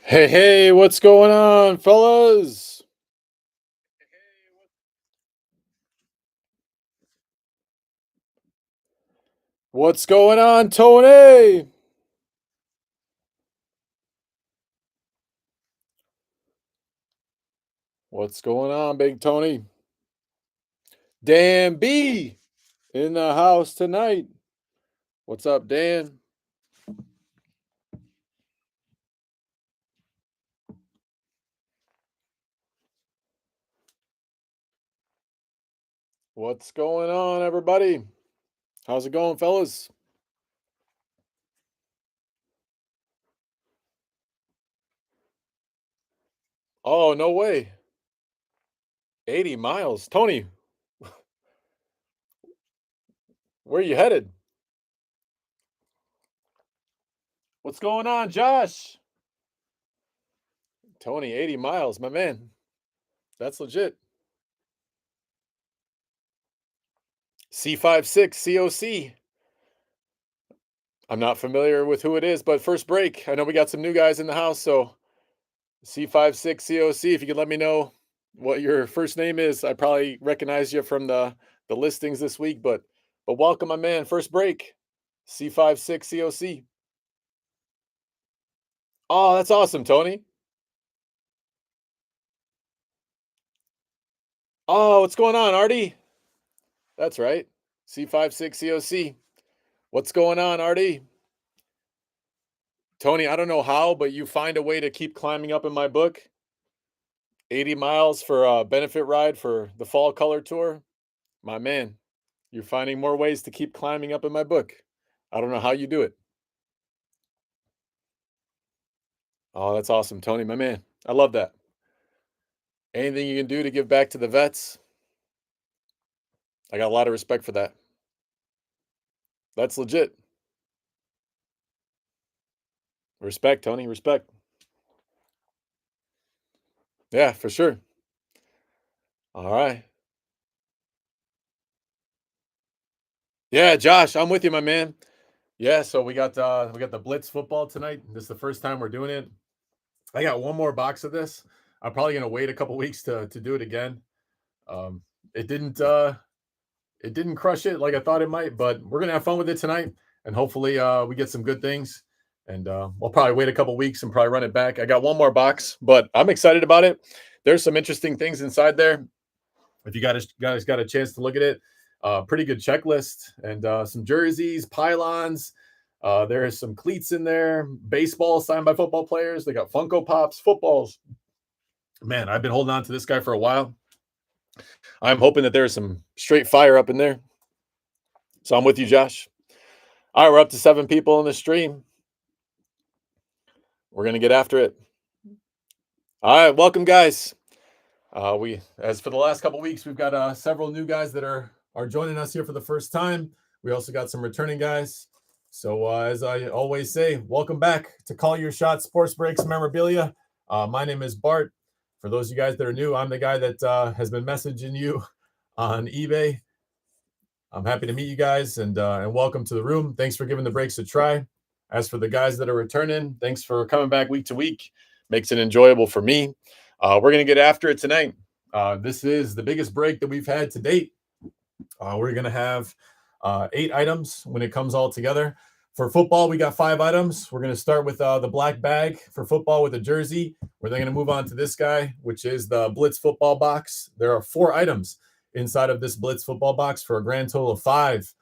Hey, what's going on, fellas? What's going on, Tony? What's going on, Big Tony? Dan B in the house tonight. What's up, Dan? What's going on, everybody? How's it going, fellas? Oh, no way. 80 miles. Tony, where you headed? What's going on, Josh? Tony, 80 miles, my man. That's legit. C56 COC. I'm not familiar with who it is, but first break. I know we got some new guys in the house, so C56 COC, if you could let me know what your first name is. I probably recognize you from the listings this week, but welcome, my man. First break. C56 COC. Oh, that's awesome, Tony. Oh, what's going on, Artie? That's right. C56 COC. What's going on, Artie? Tony, I don't know how, but you find a way to keep climbing up in my book. 80 miles for a benefit ride for the fall color tour. My man, you're finding more ways to keep climbing up in my book. I don't know how you do it. Oh, that's awesome, Tony, my man. I love that. Anything you can do to give back to the vets, I got a lot of respect for that. That's legit. Respect, Tony, respect. Yeah, for sure. All right. Yeah, Josh, I'm with you, my man. Yeah, so we got the Blitz football tonight. This is the first time we're doing it. I got one more box of this. I'm probably gonna wait a couple weeks to do it again. Um, it didn't it didn't crush it like I thought it might, but we're gonna have fun with it tonight, and hopefully we get some good things. And we'll probably wait a couple weeks and probably run it back. I got one more box, but I'm excited about it. There's some interesting things inside there. If you guys got a chance to look at it, pretty good checklist and some jerseys, pylons. There's some cleats in there, baseball signed by football players. They got Funko Pops, footballs. Man, I've been holding on to this guy for a while. I'm hoping that there's some straight fire up in there. So I'm with you, Josh. All right, we're up to 7 people in the stream. We're gonna get after it. All right, welcome, guys. We, as for the last couple weeks, we've got several new guys that are joining us here for the first time. We also got some returning guys. So as I always say, welcome back to Call Your Shot Sports Breaks Memorabilia. My name is Bart. For those of you guys that are new, I'm the guy that has been messaging you on eBay. I'm happy to meet you guys and welcome to the room. Thanks for giving the breaks a try. As for the guys that are returning, thanks for coming back week to week. Makes it enjoyable for me. We're going to get after it tonight. This is the biggest break that we've had to date. We're going to have 8 items when it comes all together. For football, we got 5 items. We're going to start with the black bag for football with a jersey. We're then going to move on to this guy, which is the Blitz football box. There are 4 items inside of this Blitz football box for a grand total of 5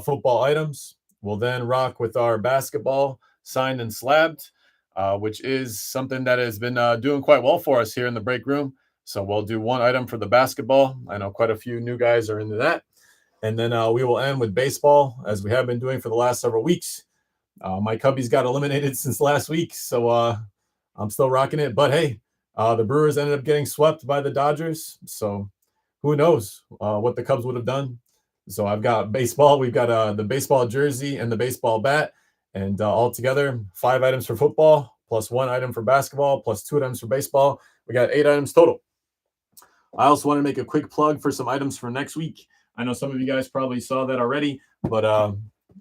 football items. We'll then rock with our basketball signed and slabbed, which is something that has been doing quite well for us here in the break room. So we'll do 1 item for the basketball. I know quite a few new guys are into that. And then we will end with baseball, as we have been doing for the last several weeks. My Cubbies got eliminated since last week, so I'm still rocking it. But hey, the Brewers ended up getting swept by the Dodgers, so who knows what the Cubs would have done. So I've got baseball. We've got the baseball jersey and the baseball bat, and all together 5 items for football, plus 1 item for basketball, plus 2 items for baseball. We got 8 items total. I also want to make a quick plug for some items for next week. I know some of you guys probably saw that already, but I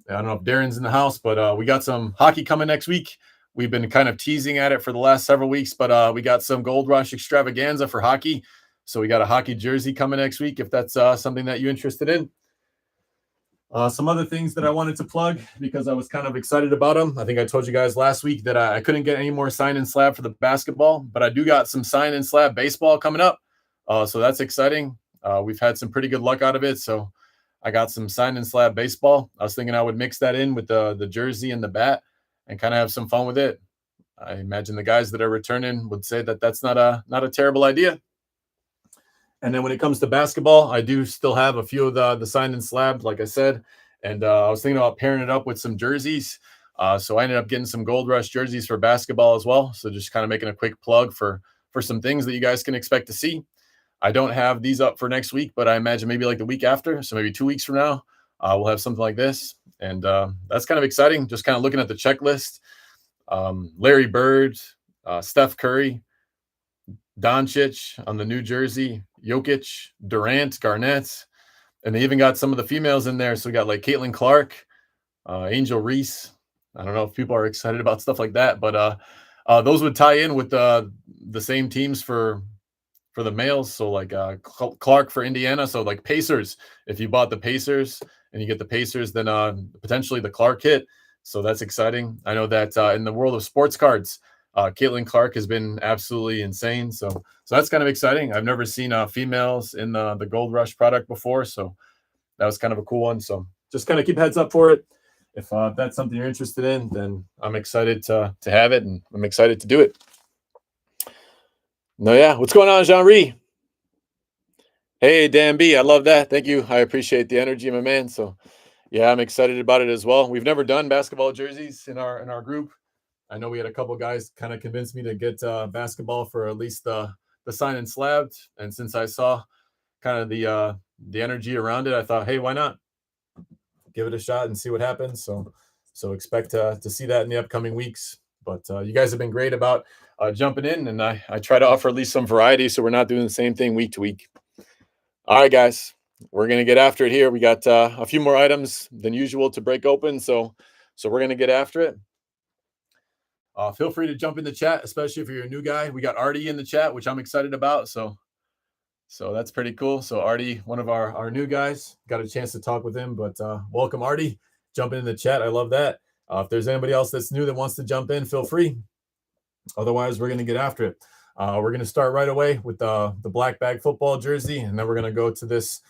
don't know if Darren's in the house, but we got some hockey coming next week. We've been kind of teasing at it for the last several weeks, but we got some Gold Rush extravaganza for hockey. So we got a hockey jersey coming next week if that's something that you're interested in. Some other things that I wanted to plug because I was kind of excited about them. I think I told you guys last week that I couldn't get any more sign and slab for the basketball, but I do got some sign and slab baseball coming up. So that's exciting. We've had some pretty good luck out of it. So I got some sign and slab baseball. I was thinking I would mix that in with the jersey and the bat and kind of have some fun with it. I imagine the guys that are returning would say that that's not a terrible idea. And then when it comes to basketball, I do still have a few of the signed and slabbed, like I said. And I was thinking about pairing it up with some jerseys. So I ended up getting some Gold Rush jerseys for basketball as well. So just kind of making a quick plug for some things that you guys can expect to see. I don't have these up for next week, but I imagine maybe like the week after. So maybe 2 weeks from now, we'll have something like this. And that's kind of exciting. Just kind of looking at the checklist. Larry Bird, Steph Curry, Doncic on the new jersey, Jokic, Durant, Garnett, and they even got some of the females in there. So we got like Caitlin Clark, Angel Reese. I don't know if people are excited about stuff like that, but those would tie in with the same teams for the males. So like Clark for Indiana. So like Pacers, if you bought the Pacers and you get the Pacers, then potentially the Clark hit. So that's exciting. I know that in the world of sports cards, Caitlin Clark has been absolutely insane. So that's kind of exciting. I've never seen females in the Gold Rush product before. So that was kind of a cool one. So just kind of keep heads up for it. If that's something you're interested in, then I'm excited to have it, and I'm excited to do it. No, yeah. What's going on, Jean-Marie? Hey, Dan B. I love that. Thank you. I appreciate the energy, my man. So yeah, I'm excited about it as well. We've never done basketball jerseys in our group. I know we had a couple guys kind of convince me to get basketball for at least the sign and slabbed. And since I saw kind of the energy around it, I thought, hey, why not give it a shot and see what happens? So expect to see that in the upcoming weeks. But you guys have been great about jumping in, and I try to offer at least some variety so we're not doing the same thing week to week. All right, guys, we're going to get after it here. We got a few more items than usual to break open. So we're going to get after it. Feel free to jump in the chat, especially if you're a new guy. We got Artie in the chat, which I'm excited about. So that's pretty cool. So Artie, one of our new guys, got a chance to talk with him. But welcome, Artie. Jumping in the chat. I love that. If there's anybody else that's new that wants to jump in, feel free. Otherwise, we're going to get after it. We're going to start right away with the black bag football jersey, and then we're going to go to this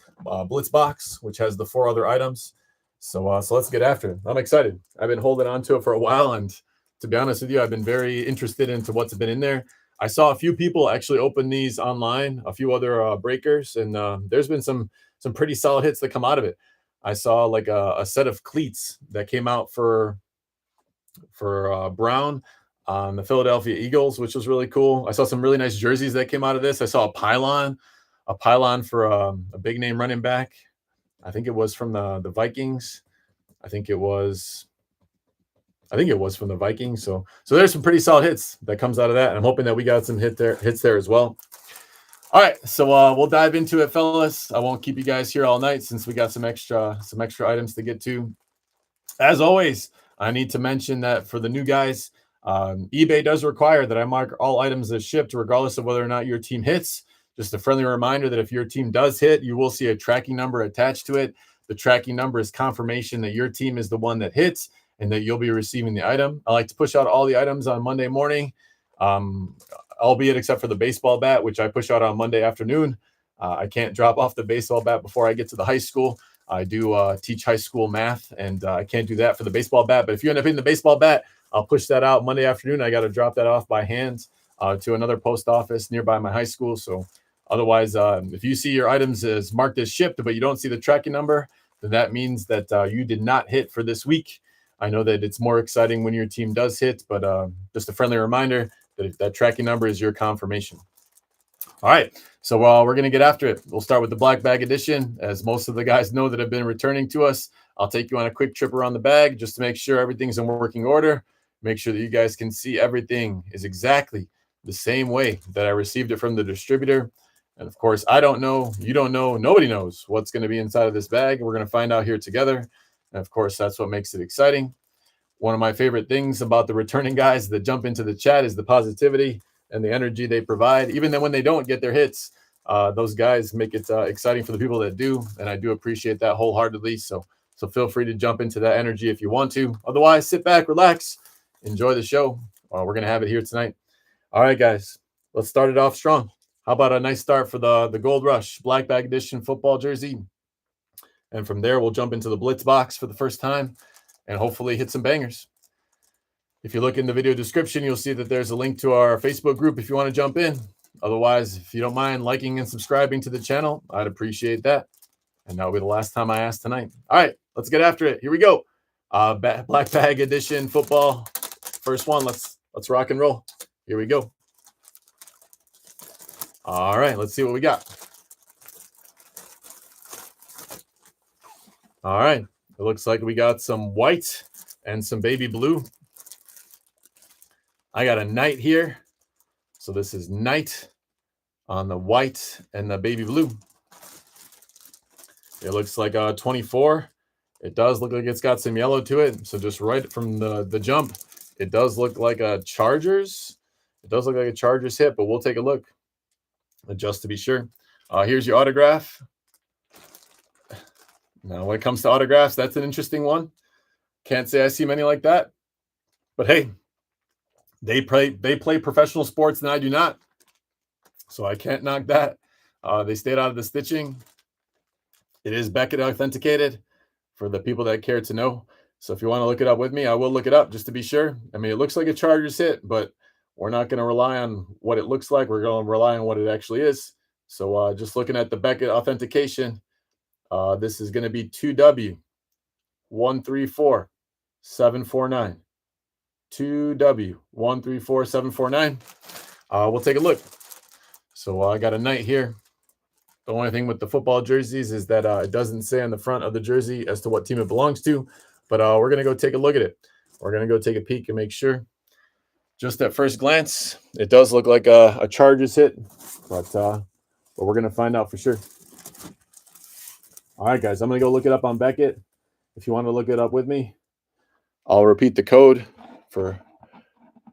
Blitz box, which has the 4 other items. So let's get after it. I'm excited. I've been holding on to it for a while, and to be honest with you, I've been very interested into what's been in there. I saw a few people actually open these online, a few other breakers, and there's been some pretty solid hits that come out of it. I saw like a set of cleats that came out for Brown on the Philadelphia Eagles, which was really cool. I saw some really nice jerseys that came out of this. I saw a pylon for a big name running back. I think it was from the Vikings. I think it was from the Vikings. So there's some pretty solid hits that comes out of that. And I'm hoping that we got some hits there as well. All right, so we'll dive into it, fellas. I won't keep you guys here all night since we got some extra items to get to. As always, I need to mention that for the new guys, eBay does require that I mark all items as shipped, regardless of whether or not your team hits. Just a friendly reminder that if your team does hit, you will see a tracking number attached to it. The tracking number is confirmation that your team is the one that hits and that you'll be receiving the item. I like to push out all the items on Monday morning, albeit except for the baseball bat, which I push out on Monday afternoon. I can't drop off the baseball bat before I get to the high school. I do teach high school math, and I can't do that for the baseball bat. But if you end up hitting the baseball bat, I'll push that out Monday afternoon. I got to drop that off by hand to another post office nearby my high school. So otherwise, if you see your items as marked as shipped, but you don't see the tracking number, then that means that you did not hit for this week. I know that it's more exciting when your team does hit, but just a friendly reminder that that tracking number is your confirmation. All right, so we're going to get after it. We'll start with the black bag edition. As most of the guys know that have been returning to us, I'll take you on a quick trip around the bag just to make sure everything's in working order. Make sure that you guys can see everything is exactly the same way that I received it from the distributor. And of course, I don't know, you don't know, nobody knows what's going to be inside of this bag. We're going to find out here together. And of course, that's what makes it exciting. one of my favorite things about the returning guys that jump into the chat is the positivity and the energy they provide. Even then when they don't get their hits, those guys make it exciting for the people that do, and I do appreciate that wholeheartedly. So feel free to jump into that energy if you want to. Otherwise, sit back, relax, enjoy the show. We're going to have it here tonight. All right, guys, let's start it off strong. How about a nice start for the Gold Rush Black Bag Edition football jersey? And from there, we'll jump into the Blitz box for the first time and hopefully hit some bangers. If you look in the video description, you'll see that there's a link to our Facebook group if you want to jump in. Otherwise, if you don't mind liking and subscribing to the channel, I'd appreciate that. And that'll be the last time I ask tonight. All right, let's get after it. Here we go. Black Bag Edition football. First one. Let's rock and roll. Here we go. All right, let's see what we got. All right, it looks like we got some white and some baby blue. I got a knight here. So this is knight on the white and the baby blue. It looks like 24. It does look like it's got some yellow to it. So just right from the jump, it does look like a Chargers. It does look like a Chargers hit, but we'll take a look just to be sure. Here's your autograph. Now, when it comes to autographs, that's an interesting one. Can't say I see many like that. But hey, they play professional sports and I do not. So I can't knock that. They stayed out of the stitching. It is Beckett authenticated for the people that care to know. So if you want to look it up with me, I will look it up just to be sure. I mean, it looks like a Chargers hit, but we're not going to rely on what it looks like. We're going to rely on what it actually is. So just looking at the Beckett authentication, this is going to be 2W 134749. 2W 134749. We'll take a look. So I got a knight here. The only thing with the football jerseys is that it doesn't say on the front of the jersey as to what team it belongs to. But we're going to go take a look at it. We're going to go take a peek and make sure. Just at first glance, it does look like a Chargers hit. But we're going to find out for sure. All right, guys, I'm going to go look it up on Beckett. If you want to look it up with me, I'll repeat the code for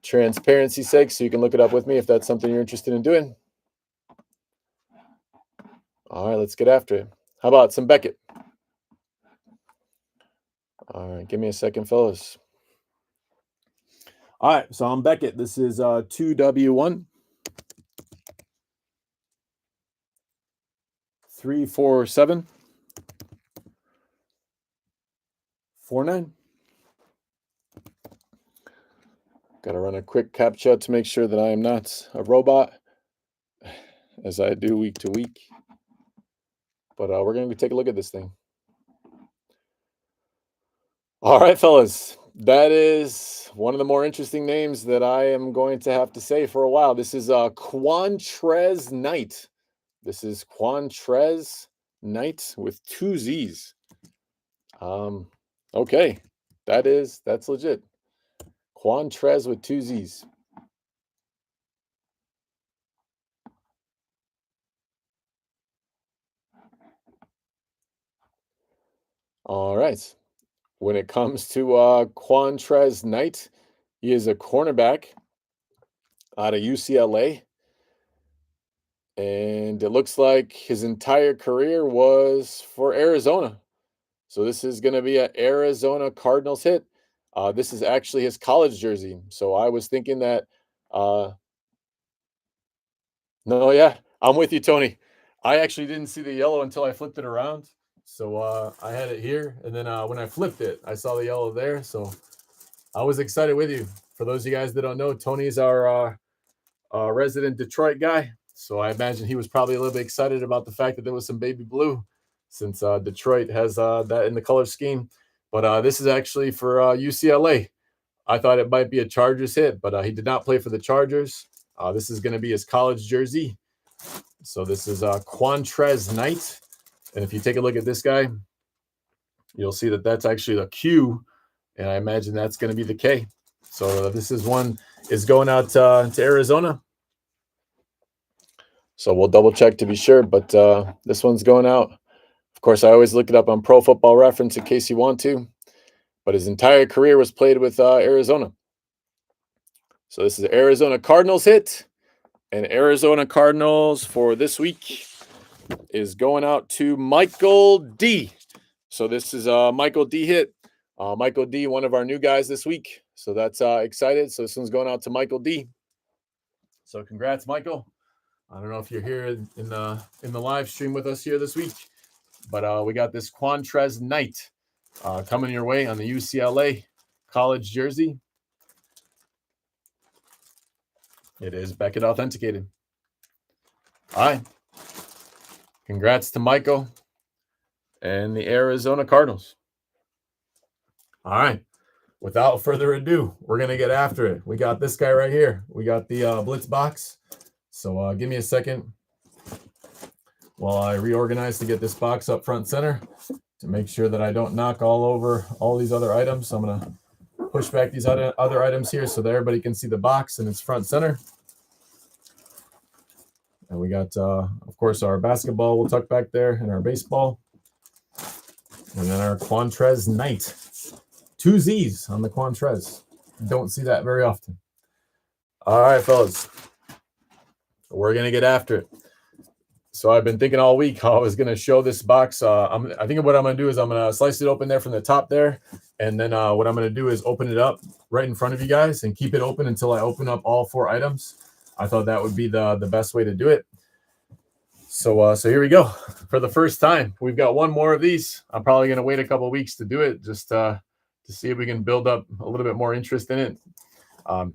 transparency's sake so you can look it up with me if that's something you're interested in doing. All right, let's get after it. How about some Beckett? All right, give me a second, fellas. All right, so I'm Beckett. This is 2W1 34749. Got to run a quick CAPTCHA to make sure that I am not a robot, as I do week to week. But we're going to take a look at this thing. All right, fellas. That is one of the more interesting names that I am going to have to say for a while. This is Quantrez Knight. This is Quantrez Knight with 2 Z's. Okay. That's legit. Quantrez with 2 Z's. All right. When it comes to Quantrez Knight, he is a cornerback out of UCLA. And it looks like his entire career was for Arizona. So this is going to be an Arizona Cardinals hit. This is actually his college jersey. So I was thinking that, no, yeah, I'm with you, Tony. I actually didn't see the yellow until I flipped it around. So I had it here. And then when I flipped it, I saw the yellow there. So I was excited with you. For those of you guys that don't know, Tony's our resident Detroit guy. So I imagine he was probably a little bit excited about the fact that there was some baby blue, since Detroit has that in the color scheme. But this is actually for UCLA. I thought it might be a Chargers hit, but he did not play for the Chargers. This is going to be his college jersey. So this is Quantrez Knight. And if you take a look at this guy, you'll see that that's actually the Q. And I imagine that's going to be the K. So this is one is going out to Arizona. So we'll double check to be sure. But this one's going out. Of course, I always look it up on Pro Football Reference in case you want to. but his entire career was played with Arizona. So this is an Arizona Cardinals hit, and Arizona Cardinals for this week is going out to Michael D. So this is a Michael D hit. Michael D, one of our new guys this week. So that's excited. So this one's going out to Michael D. So congrats, Michael. I don't know if you're here in the live stream with us here this week, but we got this Quantrez Knight coming your way on the UCLA college jersey. It is Beckett authenticated. All right. Congrats to Michael and the Arizona Cardinals. All right. Without further ado, we're going to get after it. We got this guy right here. We got the Blitz box. So give me a second while I reorganize to get this box up front center to make sure that I don't knock all over all these other items. So I'm going to push back these other items here so that everybody can see the box and it's front center. And we got, of course, our basketball we'll tuck back there and our baseball. And then our Quantrez Knight. 2 Z's on the Quantrez. Don't see that very often. All right, fellas. We're going to get after it. So I've been thinking all week how I was going to show this box. I think what I'm going to do is I'm going to slice it open there from the top there. And then what I'm going to do is open it up right in front of you guys and keep it open until I open up all 4 items. I thought that would be the best way to do it. So here we go. For the first time, we've got one more of these. I'm probably going to wait a couple of weeks to do it just to see if we can build up a little bit more interest in it.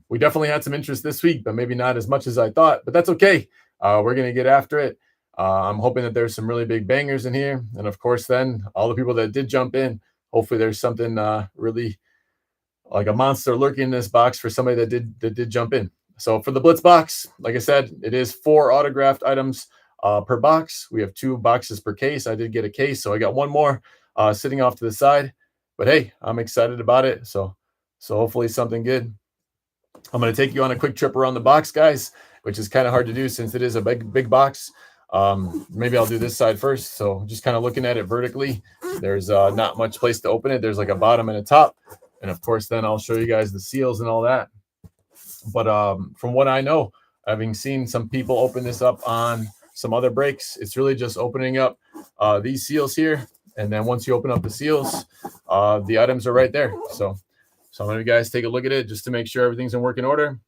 We definitely had some interest this week, but maybe not as much as I thought, but that's okay. We're going to get after it. I'm hoping that there's some really big bangers in here. And of course, then all the people that did jump in, hopefully there's something really like a monster lurking in this box for somebody that did jump in. So for the Blitz box, like I said, it is 4 autographed items per box. We have 2 boxes per case. I did get a case, so I got one more sitting off to the side. But hey, I'm excited about it. So hopefully something good. I'm going to take you on a quick trip around the box, guys, which is kind of hard to do since it is a big box. Maybe I'll do this side first. So just kind of looking at it vertically, there's not much place to open it. There's like a bottom and a top. And of course, then I'll show you guys the seals and all that. But from what I know, having seen some people open this up on some other breaks, it's really just opening up these seals here. And then once you open up the seals, the items are right there. So I'm going to guys take a look at it just to make sure everything's in working order.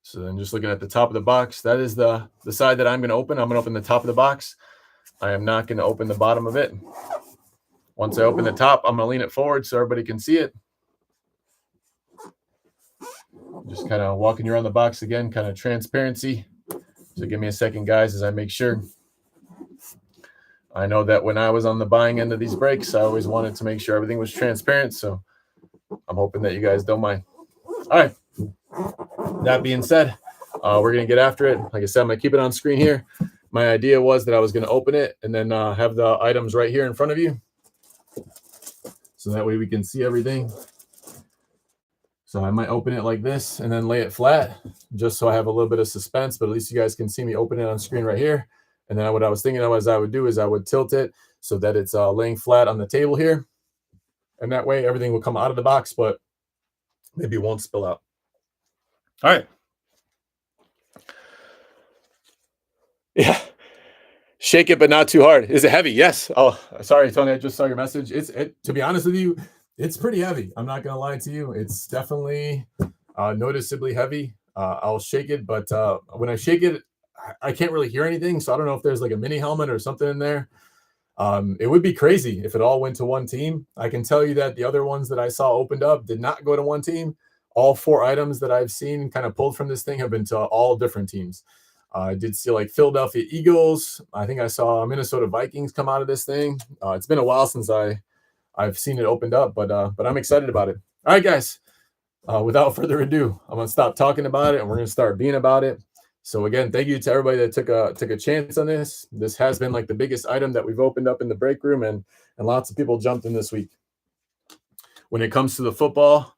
So then just looking at the top of the box, that is the side that I'm going to open. I'm going to open the top of the box. I am not going to open the bottom of it. Once I open the top, I'm going to lean it forward so everybody can see it. Just kind of walking you around the box again, kind of transparency. So give me a second, guys, as I make sure. I know that when I was on the buying end of these breaks, I always wanted to make sure everything was transparent. So I'm hoping that you guys don't mind. All right. That being said, we're going to get after it. Like I said, I'm going to keep it on screen here. My idea was that I was going to open it and then have the items right here in front of you. So that way we can see everything. So I might open it like this and then lay it flat just so I have a little bit of suspense, but at least you guys can see me open it on screen right here. And then what I was thinking of as I would do is I would tilt it so that it's laying flat on the table here. And that way everything will come out of the box, but maybe it won't spill out. All right. Yeah. Shake it, but not too hard. Is it heavy? Yes. Oh, sorry, Tony. I just saw your message. To be honest with you, it's pretty heavy. I'm not going to lie to you. It's definitely noticeably heavy. I'll shake it, but when I shake it, I can't really hear anything. So I don't know if there's like a mini helmet or something in there. It would be crazy if it all went to one team. I can tell you that the other ones that I saw opened up did not go to one team. All 4 items that I've seen kind of pulled from this thing have been to all different teams. I did see like Philadelphia Eagles. I think I saw Minnesota Vikings come out of this thing. It's been a while since I've seen it opened up, but I'm excited about it. All right, guys. Without further ado, I'm gonna stop talking about it and we're gonna start being about it. So again, thank you to everybody that took a chance on this. This has been like the biggest item that we've opened up in the break room, and lots of people jumped in this week. When it comes to the football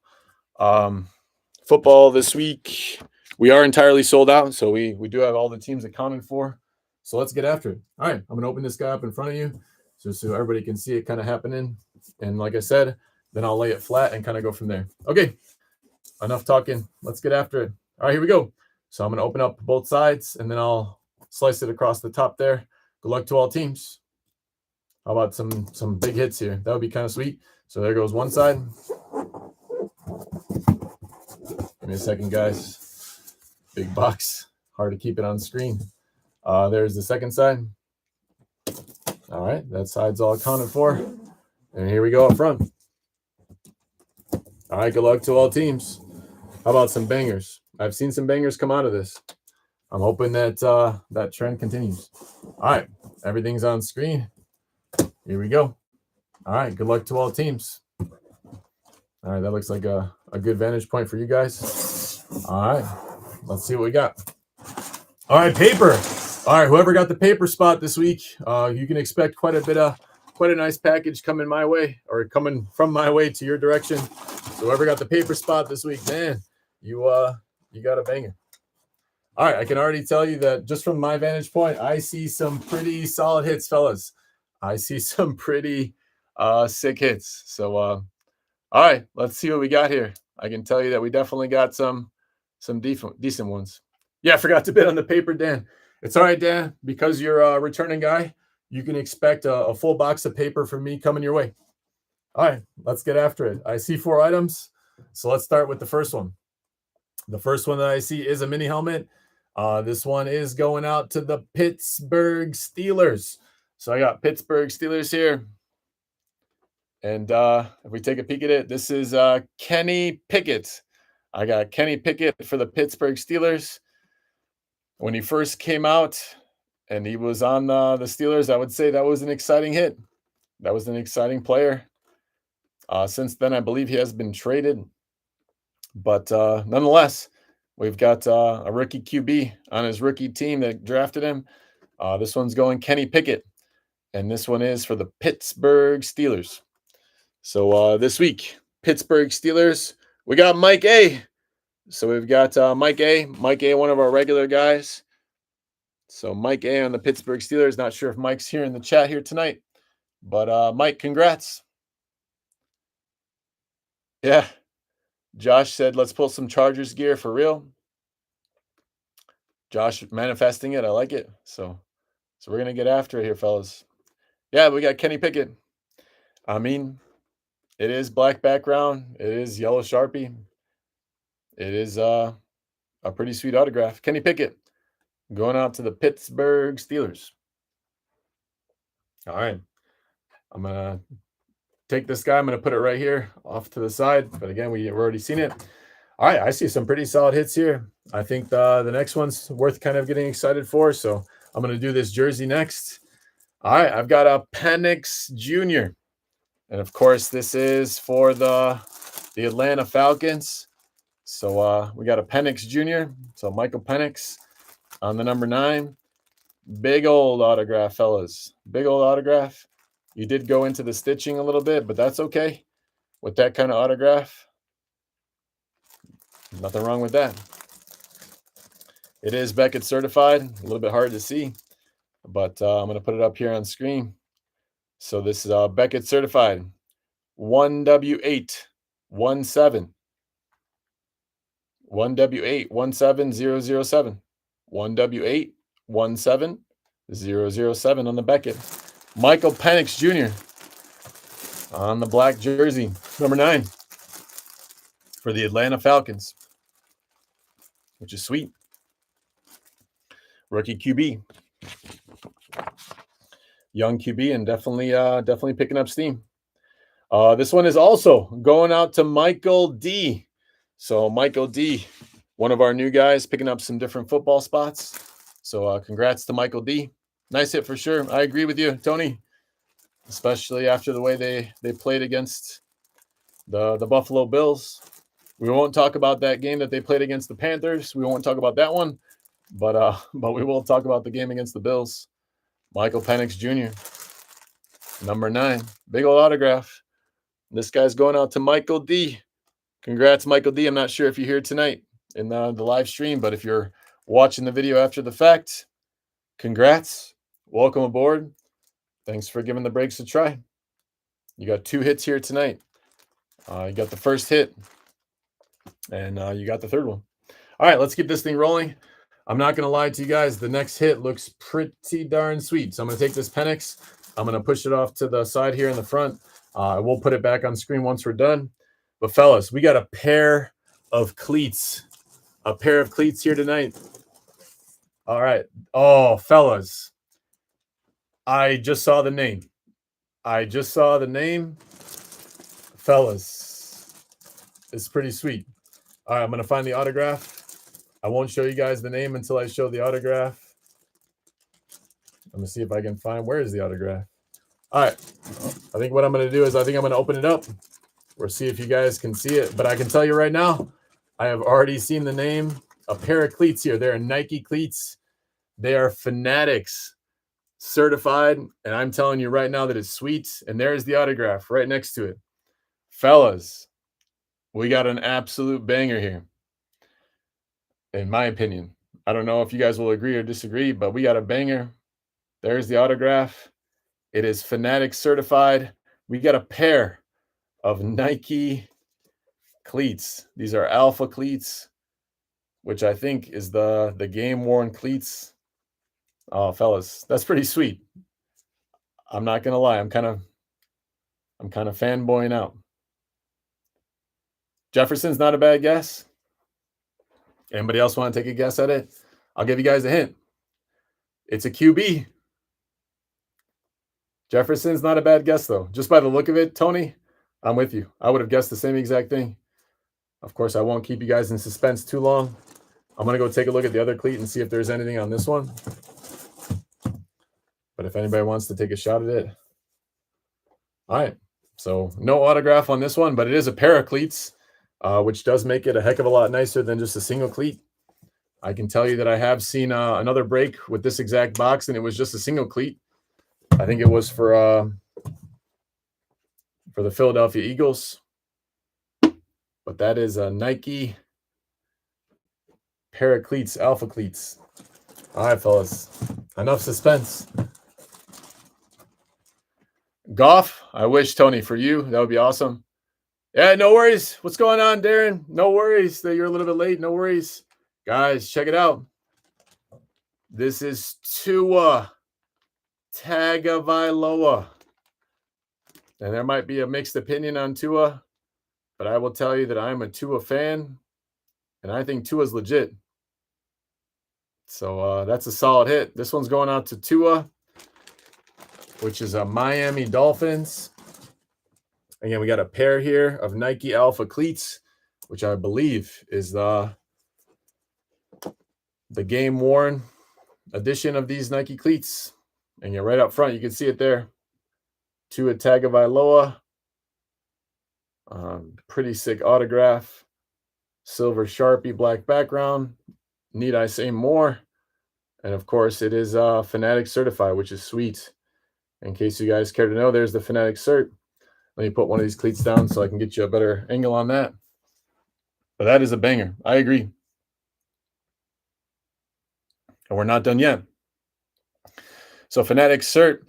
this week, we are entirely sold out. So we do have all the teams accounted for. So let's get after it. All right, I'm gonna open this guy up in front of you, so everybody can see it kind of happening. And like I said, then I'll lay it flat and kind of go from there. Okay, enough talking. Let's get after it. All right, here we go. So I'm going to open up both sides, and then I'll slice it across the top there. Good luck to all teams. How about some big hits here? That would be kind of sweet. So there goes one side. Give me a second, guys. Big box. Hard to keep it on screen. There's the second side. All right, that side's all accounted for. And here we go up front. All right, good luck to all teams. How about some bangers? I've seen some bangers come out of this. I'm hoping that that trend continues. All right, everything's on screen. Here we go. All right, good luck to all teams. All right, that looks like a good vantage point for you guys. All right, let's see what we got. All right, paper. All right, whoever got the paper spot this week, you can expect quite a nice package coming my way, or coming from my way to your direction. So whoever got the paper spot this week, man, you got a banger. All right, I can already tell you that just from my vantage point, I see some pretty solid hits, fellas. I see some pretty sick hits. So all right, let's see what we got here. I can tell you that we definitely got some decent ones. Yeah, I forgot to bid on the paper, Dan. It's all right, Dan, because you're a returning guy. You can expect a full box of paper from me coming your way. All right, let's get after it. I see 4 items, so let's start with the first one. The first one that I see is a mini helmet. This one is going out to the Pittsburgh Steelers. So I got Pittsburgh Steelers here. And if we take a peek at it, this is Kenny Pickett. I got Kenny Pickett for the Pittsburgh Steelers. When he first came out and he was on the Steelers, I would say that was an exciting hit. That was an exciting player. Since then, I believe he has been traded. But nonetheless, we've got a rookie QB on his rookie team that drafted him. This one's going Kenny Pickett. And this one is for the Pittsburgh Steelers. So this week, Pittsburgh Steelers, we got Mike A. So we've got Mike A. Mike A, one of our regular guys. So Mike A on the Pittsburgh Steelers. Not sure if Mike's here in the chat here tonight. But Mike, congrats. Yeah. Josh said, let's pull some Chargers gear for real. Josh manifesting it. I like it. So we're going to get after it here, fellas. Yeah, we got Kenny Pickett. I mean, it is black background. It is yellow Sharpie. It is a pretty sweet autograph. Kenny Pickett going out to the Pittsburgh Steelers. All right. I'm going to take this guy. I'm going to put it right here off to the side. But again, we've already seen it. All right. I see some pretty solid hits here. I think the next one's worth kind of getting excited for. So I'm going to do this jersey next. All right. I've got a Penix Jr. And of course, this is for the Atlanta Falcons. So we got a Penix Jr. So Michael Penix on the number 9. Big old autograph, fellas. Big old autograph. You did go into the stitching a little bit, but that's okay. With that kind of autograph, nothing wrong with that. It is Beckett certified. A little bit hard to see, but I'm going to put it up here on screen. So this is Beckett certified. 1W8 17. 1W8 17007. 1W8 17007 on the Beckett. Michael Penix Jr. on the black jersey, number 9 for the Atlanta Falcons, which is sweet. Rookie QB, young QB, and definitely picking up steam. This one is also going out to Michael D. So Michael D, one of our new guys, picking up some different football spots. So congrats to Michael D. Nice hit for sure. I agree with you, Tony, especially after the way they played against the Buffalo Bills. We won't talk about that game that they played against the Panthers. We won't talk about that one, but we will talk about the game against the Bills. Michael Penix Jr., number 9, big old autograph. This guy's going out to Michael D. Congrats, Michael D. I'm not sure if you're here tonight in the live stream, but if you're watching the video after the fact, congrats. Welcome aboard. Thanks for giving the breaks a try. You got 2 hits here tonight. You got the first hit, and you got the third one. All right, let's keep this thing rolling. I'm not going to lie to you guys. The next hit looks pretty darn sweet. So I'm going to take this Penix. I'm going to push it off to the side here in the front. We'll put it back on screen once we're done. But fellas, we got a pair of cleats. A pair of cleats here tonight. All right. Oh, fellas. I just saw the name. Fellas. It's pretty sweet. All right, I'm going to find the autograph. I won't show you guys the name until I show the autograph. I'm going to see if I can find, where is the autograph? All right. I think what I'm going to do is I'm going to open it up. We'll see if you guys can see it. But I can tell you right now, I have already seen the name. A pair of cleats here. They're Nike cleats. They are Fanatics certified. And I'm telling you right now that it's sweet. And there's the autograph right next to it. Fellas, we got an absolute banger here. In my opinion. I don't know if you guys will agree or disagree, but we got a banger. There's the autograph. It is Fanatic certified. We got a pair of Nike cleats. These are Alpha cleats, which I think is the game-worn cleats. Oh, fellas, that's pretty sweet. I'm not gonna lie. I'm kind of fanboying out. Jefferson's not a bad guess. Anybody else want to take a guess at it? I'll give you guys a hint. It's a QB. Jefferson's not a bad guess, though. Just by the look of it, Tony, I'm with you. I would have guessed the same exact thing. Of course, I won't keep you guys in suspense too long. I'm going to go take a look at the other cleat and see if there's anything on this one. But if anybody wants to take a shot at it. All right. So no autograph on this one, but it is a pair of cleats, which does make it a heck of a lot nicer than just a single cleat. I can tell you that I have seen another break with this exact box, and it was just a single cleat. I think it was for the Philadelphia Eagles. But that is a Nike pair of cleats, Alpha cleats. All right, fellas. Enough suspense. Goff, I wish, Tony, for you. That would be awesome. Yeah, no worries. What's going on, Darren? No worries that you're a little bit late. No worries. Guys, check it out. This is Tua Tagovailoa. And there might be a mixed opinion on Tua, but I will tell you that I'm a Tua fan, and I think Tua's legit. So that's a solid hit. This one's going out to Tua, which is a Miami Dolphins. Again, we got a pair here of Nike Alpha cleats, which I believe is the game-worn edition of these Nike cleats. And you're right up front. You can see it there. Tua Tagovailoa. Pretty sick autograph. Silver Sharpie, black background. Need I say more? And of course, it is Fanatic certified, which is sweet. In case you guys care to know, there's the Fanatic cert. Let me put one of these cleats down so I can get you a better angle on that. But that is a banger. I agree. And we're not done yet. So Fanatic cert,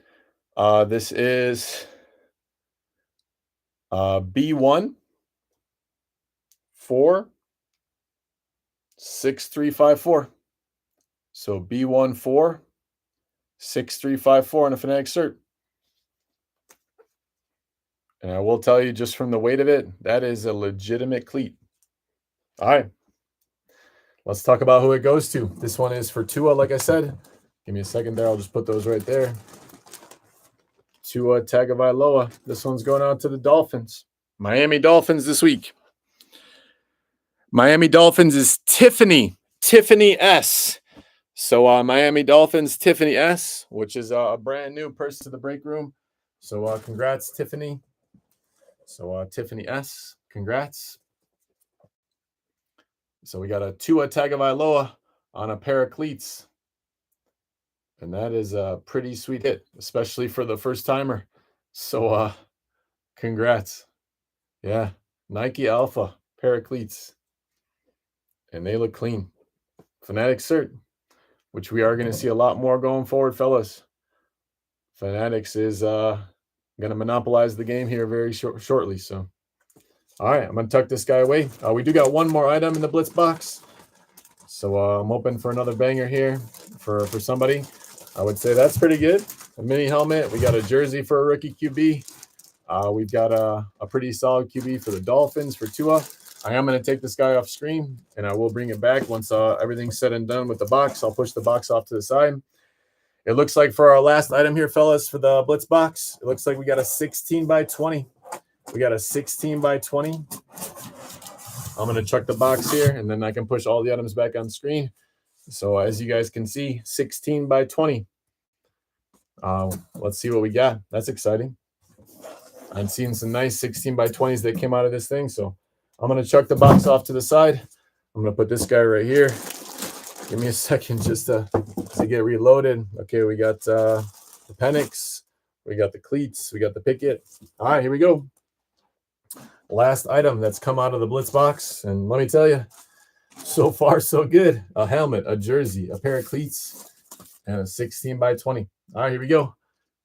this is B1 4 6354. So B1 4 6354 on a Fanatic cert. And I will tell you, just from the weight of it, that is a legitimate cleat. All right. Let's talk about who it goes to. This one is for Tua, like I said. Give me a second there. I'll just put those right there. Tua Tagovailoa. This one's going out to the Dolphins. Miami Dolphins this week. Miami Dolphins is Tiffany S. So Miami Dolphins, Tiffany S, which is a brand new person to the break room. So congrats, Tiffany. So Tiffany S, congrats. So we got a Tua Tagovailoa on a pair of cleats. And that is a pretty sweet hit, especially for the first timer. So congrats. Yeah, Nike Alpha pair of cleats. And they look clean. Fanatic cert, which we are going to see a lot more going forward, fellas. Fanatics is going to monopolize the game here very shortly. So, all right, I'm going to tuck this guy away. We do got one more item in the Blitz box. So I'm hoping for another banger here for somebody. I would say that's pretty good. A mini helmet. We got a jersey for a rookie QB. We've got a pretty solid QB for the Dolphins for Tua. I am going to take this guy off screen, and I will bring it back once everything's said and done with the box. I'll push the box off to the side. It looks like for our last item here, fellas, for the Blitz box, it looks like we got a 16 by 20. We got a 16 by 20. I'm going to chuck the box here, and then I can push all the items back on screen. So as you guys can see, 16 by 20. Let's see what we got. That's exciting. I'm seeing some nice 16 by 20s that came out of this thing. So I'm going to chuck the box off to the side. I'm going to put this guy right here. Give me a second just to get reloaded. Okay, we got the Penix. We got the cleats. We got the picket. All right, here we go. Last item that's come out of the Blitz box. And let me tell you, so far, so good. A helmet, a jersey, a pair of cleats, and a 16 by 20. All right, here we go.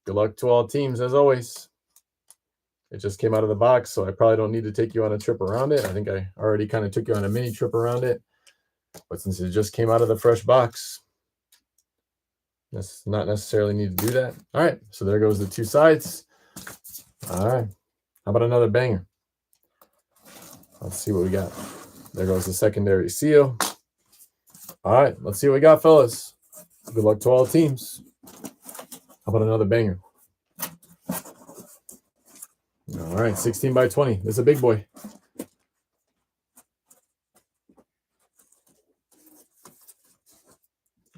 Good luck to all teams, as always. It just came out of the box, so I probably don't need to take you on a trip around it. I think I already kind of took you on a mini trip around it. But since it just came out of the fresh box, that's not necessarily need to do that. All right, so there goes the two sides. All right, how about another banger? Let's see what we got. There goes the secondary seal. All right, let's see what we got, fellas. Good luck to all teams. How about another banger? All right, 16 by 20. This is a big boy.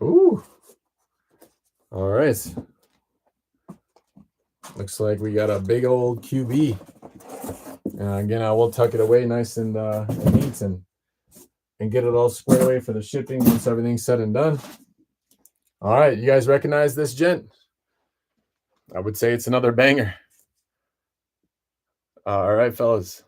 Ooh. All right. Looks like we got a big old QB. Again, I will tuck it away nice and neat and get it all squared away for the shipping once everything's said and done. All right, you guys recognize this gent? I would say it's another banger. All right, fellas.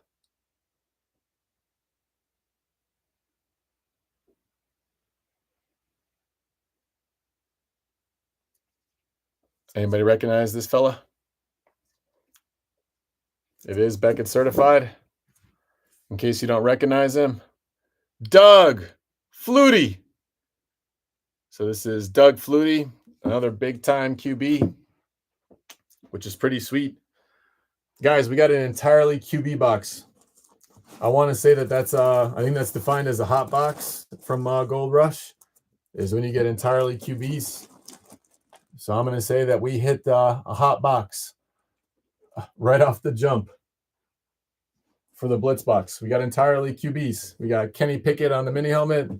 Anybody recognize this fella? It is Beckett certified. In case you don't recognize him, Doug Flutie. So this is Doug Flutie, another big-time QB, which is pretty sweet. Guys, we got an entirely QB box. I want to say that's I think that's defined as a hot box from Gold Rush, is when you get entirely QBs. So I'm going to say that we hit a hot box right off the jump for the Blitz box. We got entirely QBs. We got Kenny Pickett on the mini helmet,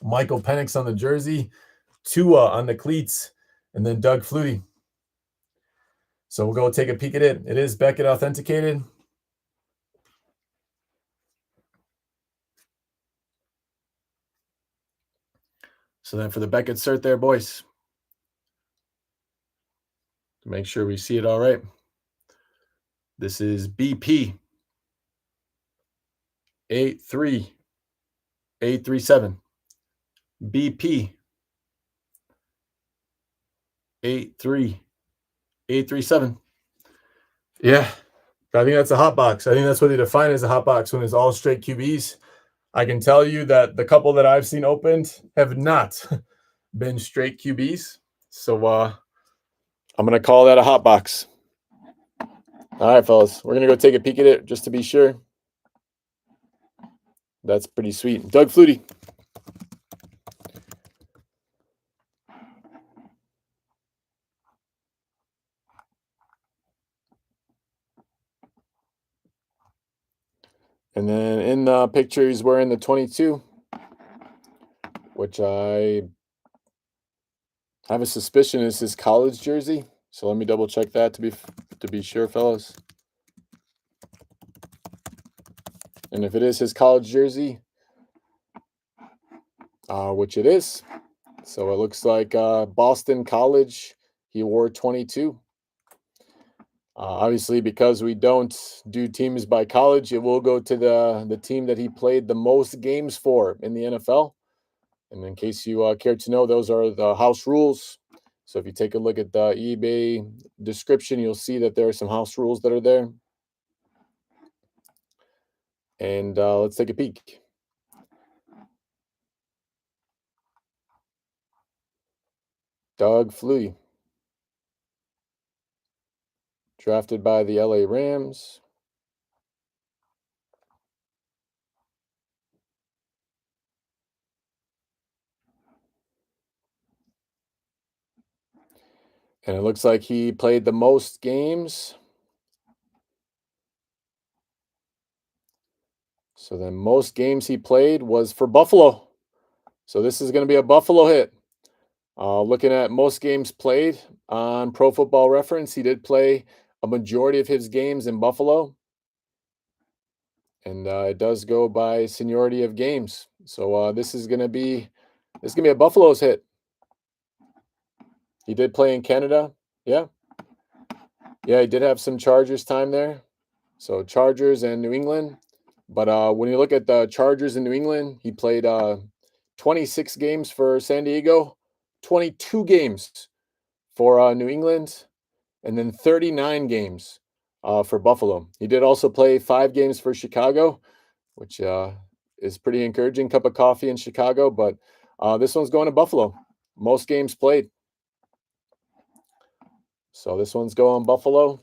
Michael Penix on the jersey, Tua on the cleats, and then Doug Flutie. So we'll go take a peek at it. It is Beckett authenticated. So then for the Beckett cert there, boys, to make sure we see it all right. This is BP 83837. BP 83837. Yeah, I think that's a hot box. I think that's what they define as a hot box when it's all straight QBs. I can tell you that the couple that I've seen opened have not been straight QBs. So I'm going to call that a hot box. All right, fellas, we're going to go take a peek at it just to be sure. That's pretty sweet. Doug Flutie. And then in the picture, he's wearing the 22, which I have a suspicion is his college jersey. So let me double check that to be sure, fellas. And if it is his college jersey, which it is, so it looks like Boston College, he wore 22. Obviously, because we don't do teams by college, it will go to the team that he played the most games for in the NFL. And in case you care to know, those are the house rules. So if you take a look at the eBay description, you'll see that there are some house rules that are there. And let's take a peek. Doug Flutie, drafted by the LA Rams. And it looks like he played the most games. So the most games he played was for Buffalo. So this is going to be a Buffalo hit. Looking at most games played on Pro Football Reference, he did play a majority of his games in Buffalo. And it does go by seniority of games. So this is gonna be a Buffalo's hit. He did play in Canada. Yeah. Yeah, he did have some Chargers time there. So Chargers and New England. But when you look at the Chargers in New England, he played 26 games for San Diego, 22 games for New England, and then 39 games for Buffalo. He did also play 5 games for Chicago, which is pretty encouraging. Cup of coffee in Chicago, but this one's going to Buffalo. Most games played. So this one's going Buffalo.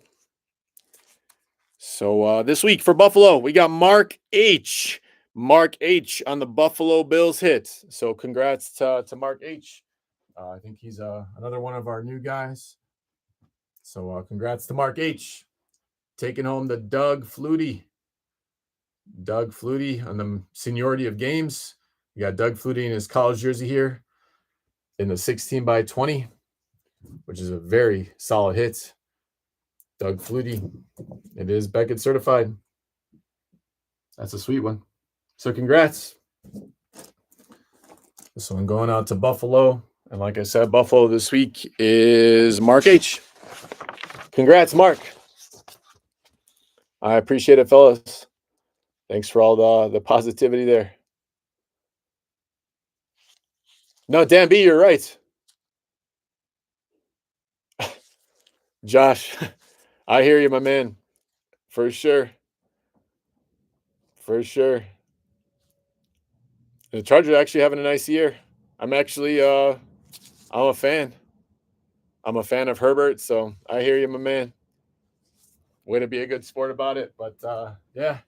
So this week for Buffalo, we got Mark H. Mark H on the Buffalo Bills hit. So congrats to Mark H. I think he's another one of our new guys. So congrats to Mark H. Taking home the Doug Flutie. Doug Flutie on the seniority of games. You got Doug Flutie in his college jersey here in the 16 by 20, which is a very solid hit. Doug Flutie. It is Beckett certified. That's a sweet one. So congrats. This one going out to Buffalo. And like I said, Buffalo this week is Mark H. Congrats, Mark. I appreciate it, fellas. Thanks for all the positivity there. No, Dan B, you're right. Josh, I hear you, my man. For sure. For sure. The Chargers are actually having a nice year. I'm actually I'm a fan. I'm a fan of Herbert, so I hear you, my man. Way to be a good sport about it, but yeah,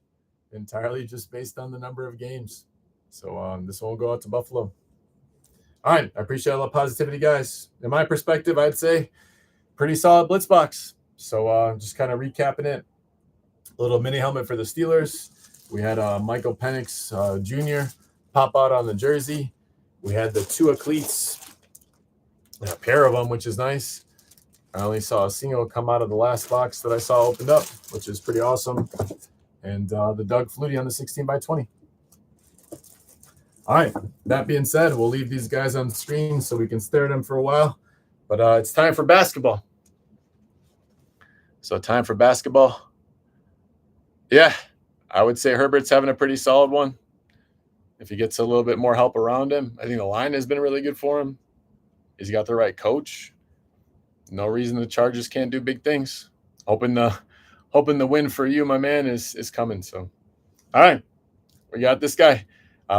entirely just based on the number of games. So this one will go out to Buffalo. All right, I appreciate all the positivity, guys. In my perspective, I'd say pretty solid blitz box. So just kind of recapping it. A little mini helmet for the Steelers. We had Michael Penix Jr. pop out on the jersey. We had the Tua cleats, a pair of them, which is nice. I only saw a single come out of the last box that I saw opened up, which is pretty awesome. And the Doug Flutie on the 16 by 20. All right, that being said, we'll leave these guys on the screen so we can stare at them for a while. But it's time for basketball. So time for basketball. Yeah, I would say Herbert's having a pretty solid one. If he gets a little bit more help around him, I think the line has been really good for him. He's got the right coach. No reason the Chargers can't do big things. Hoping the win for you, my man, is coming. So, all right, we got this guy.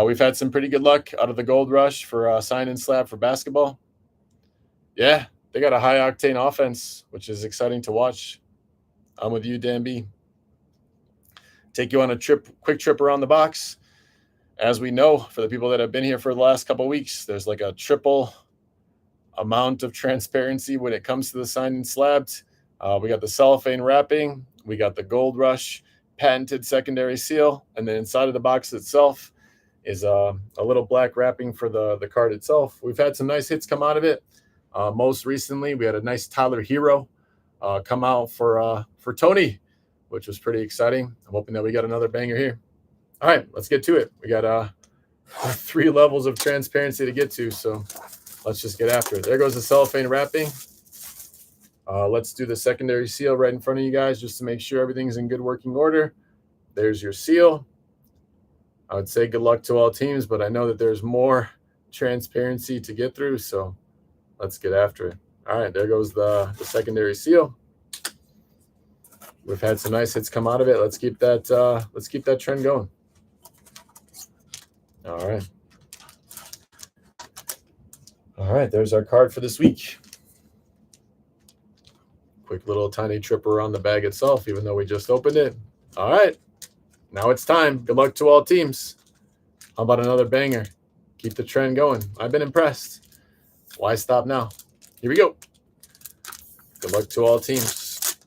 We've had some pretty good luck out of the Gold Rush for sign and slab for basketball. Yeah, they got a high octane offense, which is exciting to watch. I'm with you, Dan B. Take you on a quick trip around the box. As we know, for the people that have been here for the last couple of weeks, there's like a triple amount of transparency when it comes to the signed and slabbed. We got the cellophane wrapping. We got the Gold Rush patented secondary seal. And then inside of the box itself is a little black wrapping for the card itself. We've had some nice hits come out of it. Most recently, we had a nice Tyler Hero come out for Tony, which was pretty exciting. I'm hoping that we got another banger here. All right, let's get to it. We got 3 levels of transparency to get to, so let's just get after it. There goes the cellophane wrapping. Let's do the secondary seal right in front of you guys just to make sure everything's in good working order. There's your seal. I would say good luck to all teams, but I know that there's more transparency to get through, so let's get after it. All right, there goes the secondary seal. We've had some nice hits come out of it. Let's keep that trend going. All right. All right, there's our card for this week. Quick little tiny trip around the bag itself, even though we just opened it. All right, now it's time. Good luck to all teams. How about another banger? Keep the trend going. I've been impressed. Why stop now? Here we go. Good luck to all teams.